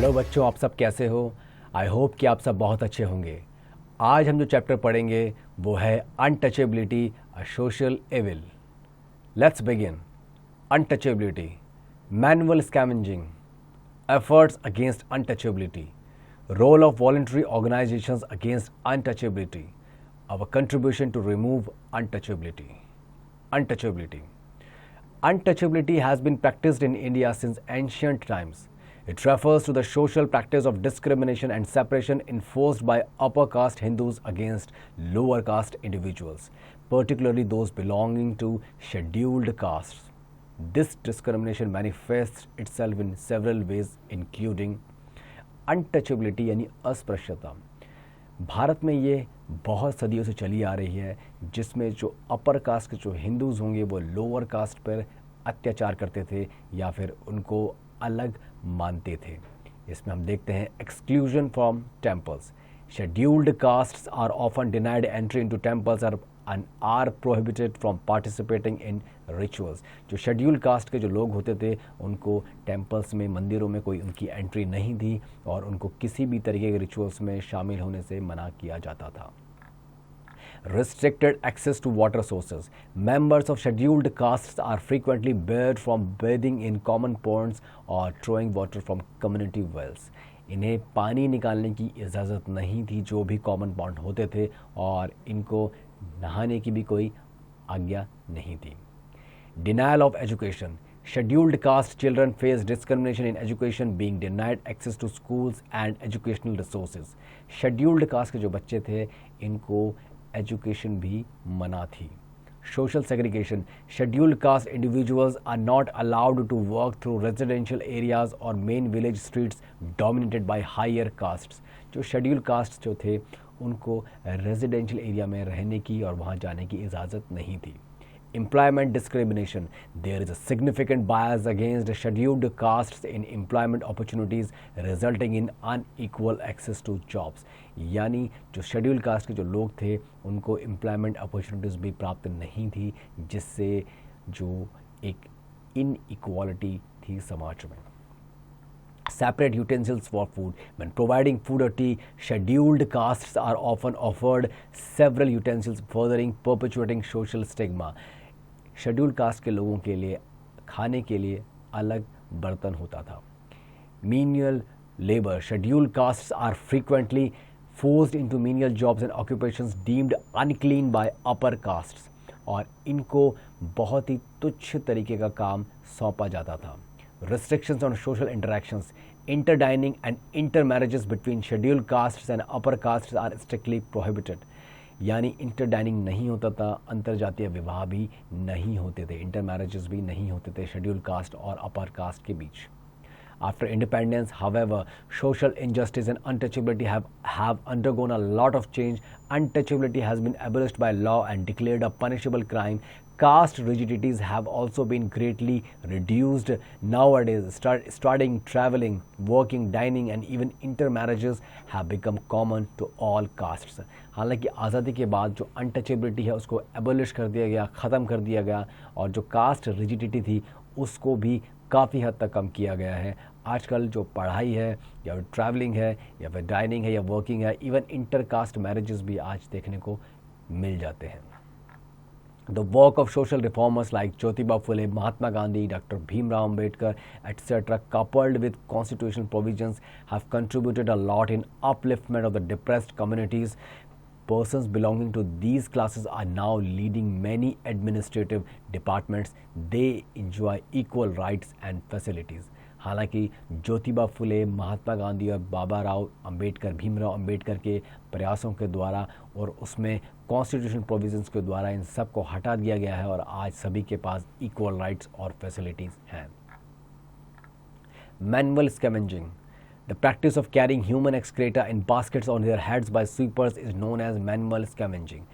Hello बच्चों, आप सब कैसे हो? आई होप कि आप सब बहुत अच्छे होंगे। आज हम जो चैप्टर पढ़ेंगे वो है untouchability, a social evil. Let's begin. Untouchability, manual scavenging, efforts against untouchability, role of voluntary organizations against untouchability, our contribution to remove untouchability. Untouchability. Untouchability has been practiced in India since ancient times. It refers to the social practice of discrimination and separation enforced by upper caste Hindus against lower caste individuals, particularly those belonging to scheduled castes. This discrimination manifests itself in several ways, including untouchability यानी अस्पृश्यता। भारत में ये बहुत सदियों से चली आ रही है, जिसमें जो अपर कास्ट के जो हिंदूज़ होंगे वो लोअर कास्ट पर अत्याचार करते थे या फिर उनको अलग मानते थे। इसमें हम देखते हैं exclusion from temples. Scheduled castes are often denied entry into temples and are prohibited from participating in rituals। जो शेड्यूल कास्ट के जो लोग होते थे उनको टेम्पल्स में, मंदिरों में कोई उनकी एंट्री नहीं थी और उनको किसी भी तरीके के रिचुअल्स में शामिल होने से मना किया जाता था। Restricted access to water sources. Members of scheduled castes are frequently barred from bathing in common ponds or drawing water from community wells। इन्हें पानी निकालने की इजाज़त नहीं थी जो भी कॉमन पॉन्ड होते थे, और इनको नहाने की भी कोई आज्ञा नहीं थी। Denial of education. Scheduled caste children face discrimination in education, being denied access to schools and educational resources. Scheduled caste के जो बच्चे थे इनको एजुकेशन भी मना थी। Social segregation. Scheduled caste individuals are not allowed to walk through residential areas or main village streets dominated by higher castes। जो schedule cast जो थे उनको रेजिडेंशियल एरिया में रहने की और वहाँ जाने की इजाज़त नहीं थी। Employment discrimination. There is a significant bias against scheduled castes in employment opportunities, resulting in unequal access to jobs। यानी जो शेड्यूल कास्ट के जो लोग थे उनको एम्प्लॉयमेंट अपॉर्चुनिटीज़ भी प्राप्त नहीं थी, जिससे जो एक इनइक्वालिटी थी समाज में। Separate utensils for food. When providing food or tea, scheduled castes are often offered several utensils, furthering perpetuating social stigma। Schedule caste के लोगों के लिए खाने के लिए अलग बर्तन होता था। Menial labor. Scheduled castes are frequently forced into menial jobs and occupations deemed unclean by upper castes, और इनको बहुत ही तुच्छ तरीके का काम सौंपा जाता था। Restrictions on social interactions. Interdining and intermarriages between scheduled castes and upper castes are strictly prohibited। यानी इंटरडाइनिंग नहीं होता था, अंतरजातीय विवाह भी नहीं होते थे, इंटरमैरिजेस भी नहीं होते थे शेड्यूल कास्ट और अपर कास्ट के बीच। After independence, however, social injustice and untouchability have undergone a lot of change. Untouchability has been abolished by law and declared a punishable crime. Caste rigidities have also been greatly reduced nowadays. Studying, traveling, working, dining and even intermarriages have become common to all castes। हालांकि आज़ादी के बाद जो untouchability है उसको abolish कर दिया गया, ख़त्म कर दिया गया, और जो कास्ट रिजिडिटी थी उसको भी काफ़ी हद तक कम किया गया है। आजकल जो पढ़ाई है या ट्रैवलिंग है या फिर डाइनिंग है या वर्किंग है, इवन इंटरकास्ट मैरिजेस भी आज देखने को मिल जाते हैं। The work of social reformers like Jyotiba Phule, Mahatma Gandhi, Dr. Bhimrao Ambedkar, etc., coupled with constitutional provisions, have contributed a lot in upliftment of the depressed communities. Persons belonging to these classes are now leading many administrative departments. They enjoy equal rights and facilities। हालांकि ज्योतिबा फुले, महात्मा गांधी और बाबा राव अंबेडकर, भीमराव अंबेडकर के प्रयासों के द्वारा और उसमें constitution provisions के द्वारा इन सब को हटा दिया गया है और आज सभी के पास इक्वल राइट्स और फैसिलिटीज़ हैं। Manual scavenging. The practice of carrying human excreta in baskets on their heads by sweepers is known as manual scavenging।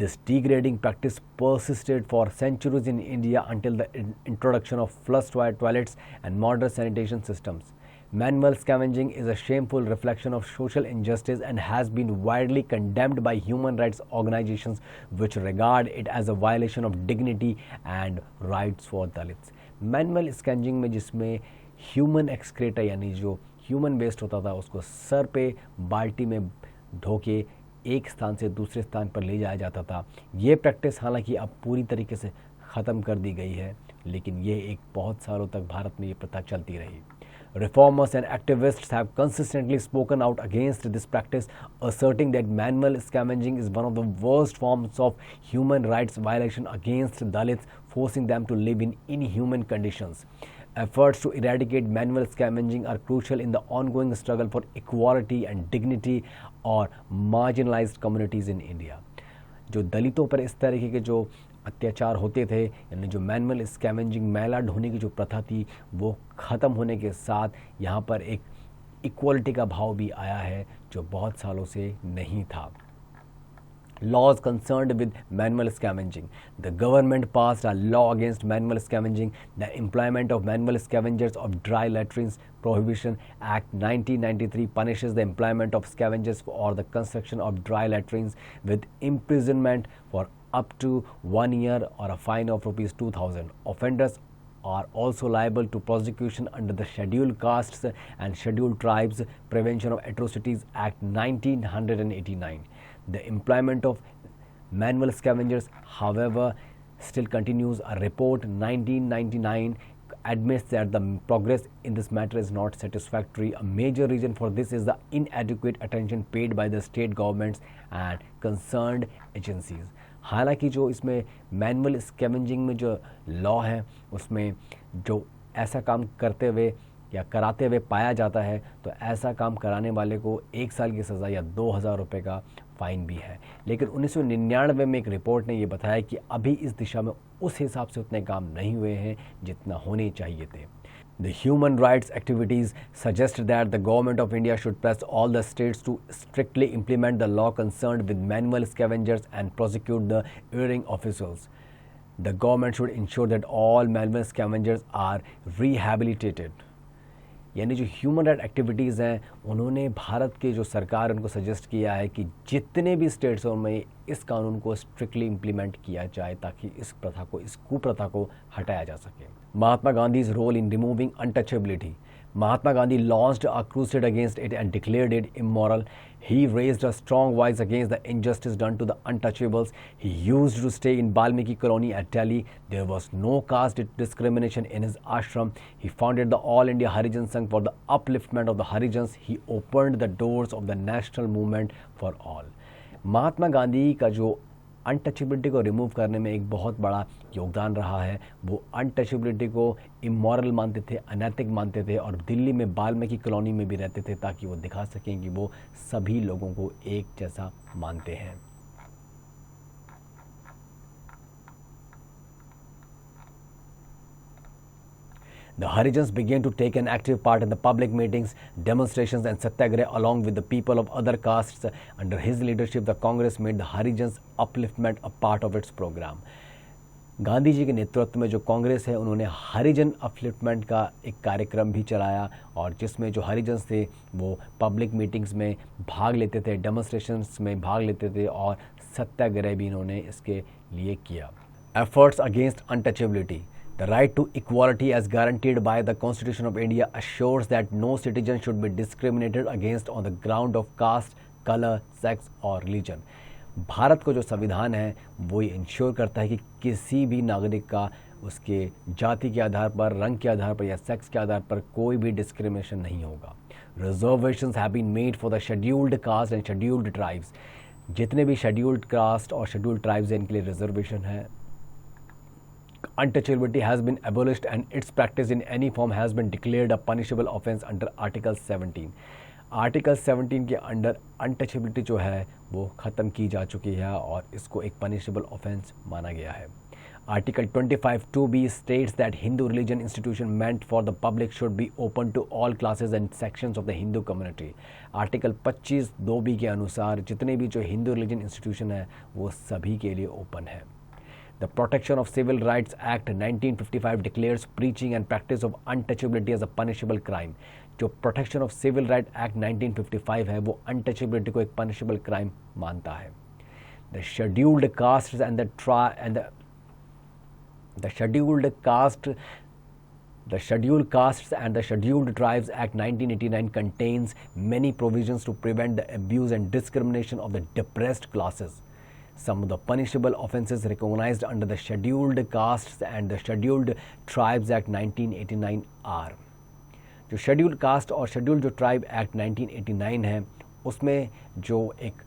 This degrading practice persisted for centuries in India until the introduction of flush toilets and modern sanitation systems। Manual scavenging is a shameful reflection of social injustice and has been widely condemned by human rights organizations which regard it as a violation of dignity and rights for Dalits। Manual scavenging में जिसमें human excreta यानी जो human waste होता था उसको sir पे बाल्टी में ढो के एक स्थान से दूसरे स्थान पर ले जाया जाता था। ये प्रैक्टिस हालांकि अब पूरी तरीके से ख़त्म कर दी गई है, लेकिन ये एक बहुत सालों तक भारत में ये प्रथा चलती रही। Reformers and activists have consistently spoken out against this practice, asserting that manual scavenging is one of the worst forms of human rights violation against Dalits, forcing them to live in inhuman conditions. Efforts to eradicate manual scavenging are crucial in the ongoing struggle for equality and dignity or marginalized communities in India. जो दलितों पर इस तरीके के जो अत्याचार होते थे, यानी जो मैनुअल स्कैवेंजिंग मैला ढोने की जो प्रथा थी वो ख़त्म होने के साथ यहाँ पर एक इक्वलिटी का भाव भी आया है जो बहुत सालों से नहीं था। Laws concerned with manual scavenging. The government passed a law against manual scavenging. The Employment of Manual Scavengers of Dry Latrines Prohibition Act 1993 punishes the employment of scavengers or the construction of dry latrines with imprisonment for up to 1 year or a fine of rupees 2,000. Offenders are also liable to prosecution under the Scheduled Castes and Scheduled Tribes Prevention of Atrocities Act 1989. The employment of manual scavengers, however, still continues. A report 1999 admits that the progress in this matter is not satisfactory. A major reason for this is the inadequate attention paid by the state governments and concerned agencies. हालांकि जो इसमें manual scavenging में जो law है उसमें जो ऐसा काम करते हुए या कराते हुए पाया जाता है तो ऐसा काम कराने वाले को 1 साल की सज़ा या 2,000 रुपये का फ़ाइन भी है। लेकिन 1999 में एक रिपोर्ट ने ये बताया कि अभी इस दिशा में उस हिसाब से उतने काम नहीं हुए हैं जितना होने चाहिए थे। The human rights activities suggest that the government of India should press all the states to strictly implement the law concerned with manual scavengers and prosecute the erring officials. The government should ensure that all manual scavengers are rehabilitated. यानी जो human right activities हैं उन्होंने भारत के जो सरकार उनको suggest किया है कि जितने भी स्टेट्स हैं उनमें इस कानून को स्ट्रिक्टली इम्प्लीमेंट किया जाए ताकि इस प्रथा को, इस कुप्रथा को हटाया जा सके। महात्मा Gandhi's role in removing untouchability. Mahatma Gandhi launched a crusade against it and declared it immoral. He raised a strong voice against the injustice done to the untouchables. He used to stay in Balmiki colony at Delhi. There was no caste discrimination in his ashram. He founded the All India Harijan Sangh for the upliftment of the Harijans. He opened the doors of the national movement for all. Mahatma Gandhi का जो untouchability को remove करने में एक बहुत बड़ा योगदान रहा है। वो अनटचेबिलिटी को इमोरल मानते थे, अनैतिक मानते थे और दिल्ली में वाल्मीकि कॉलोनी में भी रहते थे ताकि वो दिखा सकें कि वो सभी लोगों को एक जैसा मानते हैं। The Harijans began to take an active part in the public meetings, demonstrations and satyagraha along with the people of other castes. Under his leadership, the Congress made the Harijans upliftment a part of its program. Gandhi ji के नेतृत्व में जो कांग्रेस है उन्होंने हरिजन upliftment का एक कार्यक्रम भी चलाया और जिसमें जो हरिजन्स थे वो पब्लिक मीटिंग्स में भाग लेते थे, डेमोन्स्ट्रेशंस में भाग लेते थे और सत्याग्रह भी इन्होंने इसके लिए किया। Efforts against untouchability. The right to equality as guaranteed by the Constitution of India assures that no citizen should be discriminated against on the ground of caste, color, sex or religion. Bharat को जो संविधान है वो ये ensure करता है कि किसी भी नागरिक का उसके जाति के आधार पर, रंग के आधार पर या सेक्स के आधार पर कोई भी डिस्क्रिमिनेशन नहीं होगा। Reservations have been made for the scheduled caste and scheduled tribes. जितने भी शेड्यूल्ड कास्ट और शेड्यूल्ड ट्राइब्स हैं इनके लिए रिजर्वेशन है। Untouchability has been abolished and its practice in any form has been declared a punishable offence under Article 17. Article 17 के under untouchability जो है वो ख़त्म की जा चुकी है और इसको एक पनिशेबल ऑफेंस माना गया है। Article 25(2)(b) states that Hindu religion institution meant for the public should be open to all classes and sections of the Hindu community. Article 25(2)(b) के अनुसार जितने भी जो हिंदू रिलीजन इंस्टीट्यूशन है वो सभी के लिए ओपन है। The Protection of Civil Rights Act 1955 declares preaching and practice of untouchability as a punishable crime. जो protection of civil right act 1955 है वो अनटचेबिलिटी को एक पनिशेबल क्राइम मानता है। The scheduled caste and the scheduled caste The Scheduled Castes and the Scheduled Tribes Act 1989 contains many provisions to prevent the abuse and discrimination of the depressed classes. Some of the punishable offences recognized under the Scheduled Castes and the Scheduled Tribes Act 1989 are, जो scheduled caste और scheduled जो tribe act 1989 है उसमें जो एक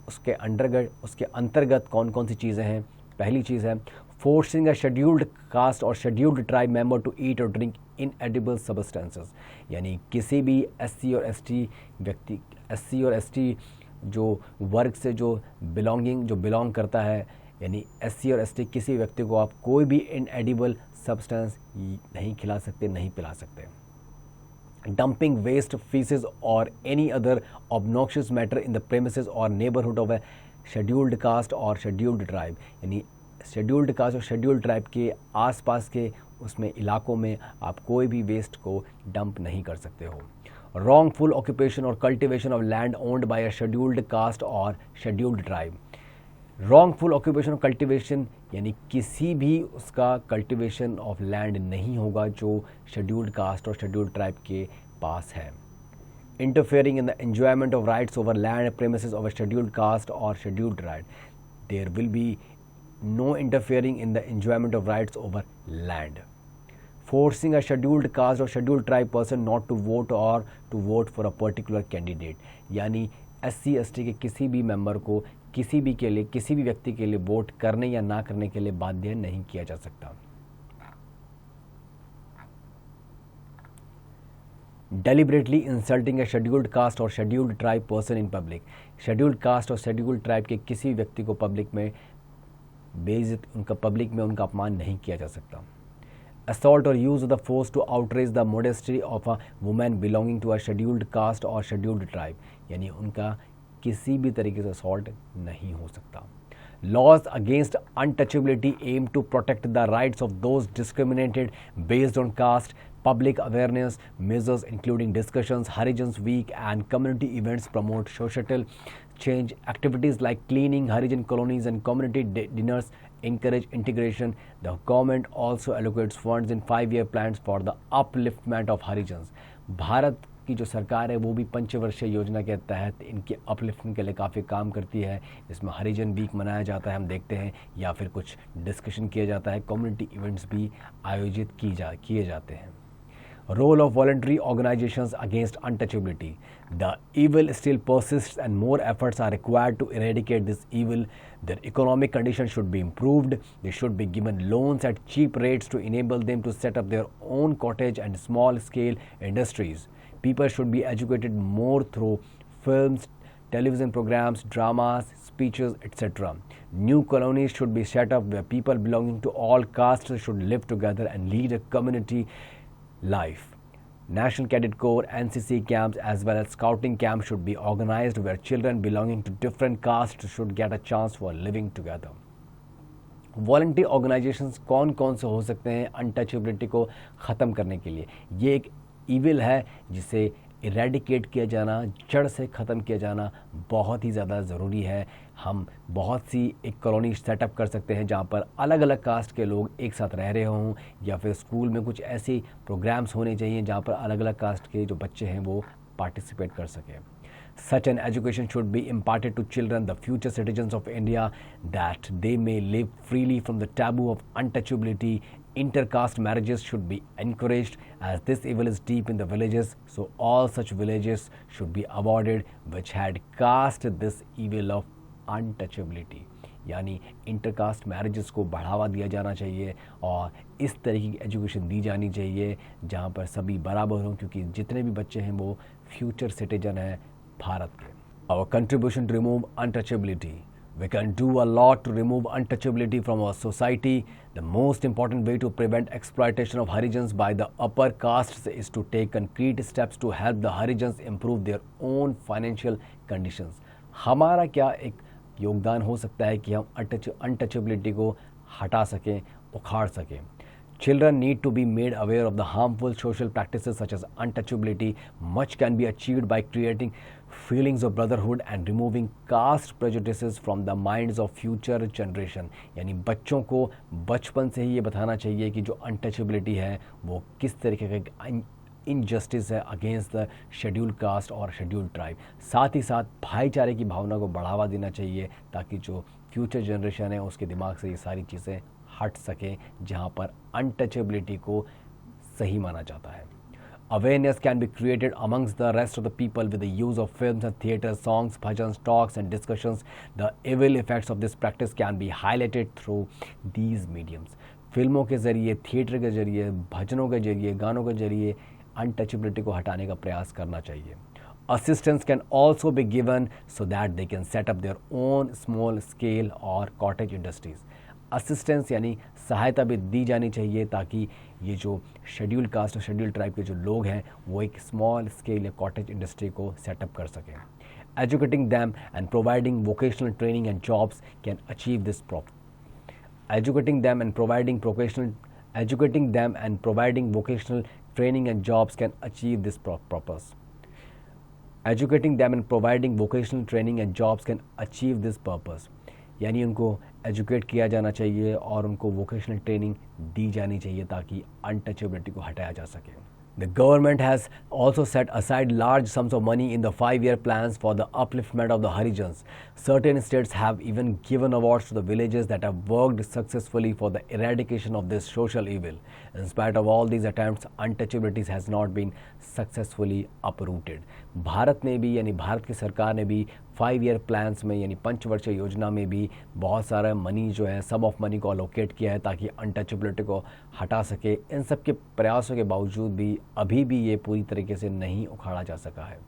उसके अंतर्गत कौन कौन सी चीज़ें हैं। पहली चीज़ है फोर्सिंग अ शेड्यूल्ड कास्ट और scheduled tribe member to eat और ड्रिंक इनएडिबल सब्सटेंसेस, यानी किसी भी एससी और एसटी जो वर्ग से जो बिलोंग करता है, यानी एससी और एसटी किसी व्यक्ति को आप कोई भी इनएडिबल सब्सटेंस नहीं खिला सकते, नहीं पिला सकते। Dumping waste, feces or any other obnoxious matter in the premises or neighborhood of a scheduled caste or scheduled tribe, यानी शेड्यूल्ड कास्ट और शेड्यूल्ड ट्राइब के आसपास के उसमें इलाकों में आप कोई भी वेस्ट को डंप नहीं कर सकते हो। wrongful occupation or cultivation of land owned by a scheduled caste or scheduled tribe, wrongful occupation of cultivation यानी किसी भी उसका कल्टिवेशन ऑफ लैंड नहीं होगा जो शेड्यूल्ड कास्ट और शेड्यूल्ड ट्राइब के पास है। Interfering in the enjoyment of rights over land premises of a scheduled caste और scheduled tribe, there will be no interfering in the enjoyment of rights over land. Forcing a scheduled caste और scheduled tribe person not to vote और to vote for a particular candidate, यानी SC ST के किसी भी member को किसी भी व्यक्ति के लिए वोट करने या ना करने के लिए बाध्य नहीं किया जा सकता। डेलिबरेटली इंसल्टिंग ए शेड्यूल्ड कास्ट और scheduled tribe person in public, scheduled caste और शेड्यूल्ड ट्राइब के किसी व्यक्ति को पब्लिक में उनका अपमान नहीं किया जा सकता। Assault or use of the force to outrage the modesty of a woman belonging to a scheduled caste or scheduled tribe, यानी उनका किसी भी तरीके से असॉल्ट नहीं हो सकता। Laws against untouchability aim to protect the rights of those discriminated based on caste. Public awareness measures including discussions, Harijans Week and community events promote societal change. Activities like cleaning Harijan colonies and community dinners encourage integration. The government also allocates funds in 5-year plans for the upliftment of Harijans. Bharat की जो सरकार है वो भी पंचवर्षीय योजना के तहत इनके अपलिफ्टमेंट के लिए काफ़ी काम करती है। इसमें हरिजन वीक मनाया जाता है, हम देखते हैं, या फिर कुछ डिस्कशन किया जाता है, कम्युनिटी इवेंट्स भी आयोजित किए जाते हैं। Role of voluntary organizations against untouchability. The evil still persists and more efforts are required to eradicate this evil. Their economic conditions should be improved. They should be given loans at cheap rates to enable them to set up their own cottage and small scale industries. People should be educated more through films, television programs, dramas, speeches, etc. New colonies should be set up where people belonging to all castes should live together and lead a community life. National Cadet Corps, NCC camps as well as scouting camps should be organized where children belonging to different castes should get a chance for living together. Voluntary organisations कौन कौन से हो सकते हैं untouchability को ख़त्म करने के लिए? ये एक ईविल है जिसे इरेडिकेट किया जाना, जड़ से ख़त्म किया जाना बहुत ही ज़्यादा ज़रूरी है। हम बहुत सी एक कॉलोनी सेटअप कर सकते हैं जहाँ पर अलग अलग कास्ट के लोग एक साथ रह रहे हों, या फिर स्कूल में कुछ ऐसे प्रोग्राम्स होने चाहिए जहाँ पर अलग अलग कास्ट के जो बच्चे हैं वो पार्टिसिपेट कर सकें। Such an education should be imparted to children, the future citizens of India, that they may live freely from the taboo of untouchability. Intercaste marriages should be encouraged as this evil is deep in the villages, so all such villages should be avoided which had cast this evil of untouchability. यानी intercaste marriages को बढ़ावा दिया जाना चाहिए और इस तरीके की एजुकेशन दी जानी चाहिए जहाँ पर सभी बराबर हों, क्योंकि जितने भी बच्चे हैं वो फ्यूचर सिटीजन हैं भारत के। Our contribution to remove untouchability. We can do a lot to remove untouchability from our society. The most important way to prevent exploitation of Harijans by the upper castes is to take concrete steps to help the Harijans improve their own financial conditions. हमारा क्या एक योगदान हो सकता है कि हम untouchability को हटा सकें, उखाड़ सकें। Children need to be made aware of the harmful social practices such as untouchability. Much can be achieved by creating feelings of brotherhood and removing caste prejudices from the minds of future generation. यानी बच्चों को बचपन से ही ये बताना चाहिए कि जो अनटचेबिलिटी है वो किस तरीके का इनजस्टिस है अगेंस्ट द शेड्यूल्ड कास्ट और शेड्यूल्ड ट्राइब। साथ ही साथ भाईचारे की भावना को बढ़ावा देना चाहिए ताकि जो फ्यूचर जनरेशन है उसके दिमाग से ये सारी चीज़ें हट सकें जहाँ पर अनटचेबिलिटी को सही माना जाता है। Awareness can be created amongst the rest of the people with the use of films and theatre, songs, bhajans, talks and discussions. The evil effects of this practice can be highlighted through these mediums. फिल्मों के ज़रिए, theatre के ज़रिए, भजनों के ज़रिए, गानों के ज़रिए अनटचेबिलिटी को हटाने का प्रयास करना चाहिए। Assistance can also be given so that they can set up their own small scale or cottage industries. Assistance यानी सहायता भी दी जानी चाहिए ताकि ये जो शेड्यूल्ड कास्ट और शेड्यूल्ड ट्राइब के जो लोग हैं वो एक स्मॉल स्केल या कॉटेज इंडस्ट्री को सेटअप कर सकें। Educating them and providing vocational training and jobs can achieve this educating them and providing vocational training and jobs can achieve this purpose. Educating them and providing vocational training and jobs can achieve this purpose यानी उनको educate किया जाना चाहिए और उनको vocational training दी जानी चाहिए ताकि अनटचेबिलिटी को हटाया जा सके। The government has also set aside large sums of money in the 5-year plans for the upliftment of the Harijans. Certain states have even given awards to the villages that have worked successfully for the eradication of this social evil. In spite of all these attempts, untouchability has not been successfully uprooted. Bharat ने भी यानी भारत की सरकार ने भी 5-year plans में यानी पंचवर्षीय योजना में भी बहुत सारा मनी जो है सम ऑफ मनी को अलोकेट किया है ताकि अनटचेबिलिटी को हटा सके। इन सब के प्रयासों के बावजूद भी अभी भी ये पूरी तरीके से नहीं उखाड़ा जा सका है।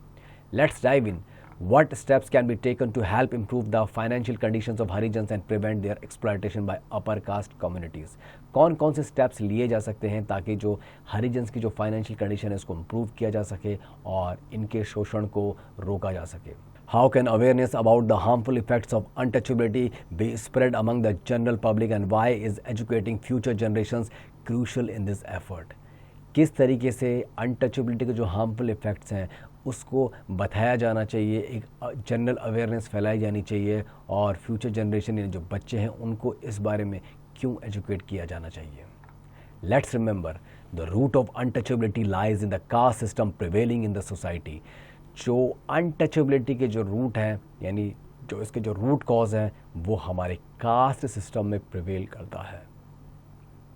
Let's dive in what steps can be taken to help improve the financial conditions of Harijans and prevent their exploitation by upper caste communities. कौन कौन से स्टेप्स लिए जा सकते हैं ताकि जो हरिजन्स की जो फाइनेंशियल कंडीशन है उसको इम्प्रूव किया जा सके और इनके शोषण को रोका जा सके। How can awareness about the harmful effects of untouchability be spread among the general public and why is educating future generations crucial in this effort? किस तरीके से अनटचेबिलिटी के जो हार्मफुल इफ़ेक्ट्स हैं उसको बताया जाना चाहिए, एक जनरल अवेयरनेस फैलाई जानी चाहिए और फ्यूचर जनरेशन यानी जो बच्चे हैं उनको इस बारे में क्यों एजुकेट किया जाना चाहिए। Let's remember the root of untouchability lies in the caste system prevailing in the society. जो अनटचेबिलिटी के जो रूट हैं यानी जो इसके जो रूट कॉज हैं वो हमारे कास्ट सिस्टम में प्रिवेल करता है।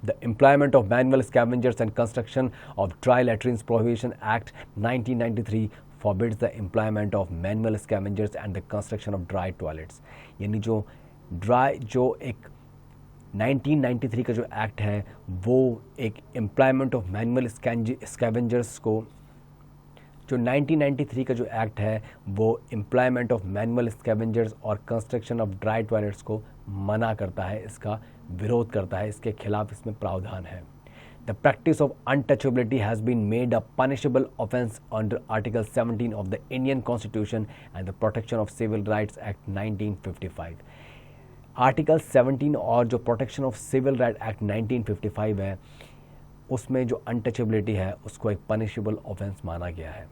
The employment of manual scavengers and construction of dry latrines Prohibition Act 1993 forbids the employment of manual scavengers and the construction of dry toilets. यानी जो एक 1993 का जो एक्ट है वो एक एम्प्लॉयमेंट ऑफ मैनुअल स्कैवेंजर्स को जो 1993 का जो एक्ट है वो एम्प्लॉयमेंट ऑफ मैनुअल स्कैवेंजर्स और कंस्ट्रक्शन ऑफ ड्राई टॉयलेट्स को मना करता है, इसका विरोध करता है, इसके खिलाफ इसमें प्रावधान है। The practice of untouchability has been made a punishable offence under article 17 of the Indian constitution and the protection of civil rights act 1955। Article 17 और जो protection of civil right act 1955 है उसमें जो अनटचेबिलिटी है उसको एक पनिशेबल ऑफेंस माना गया है।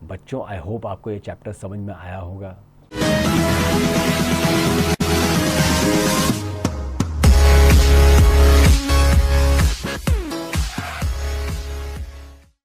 बच्चों, आई होप आपको ये चैप्टर समझ में आया होगा।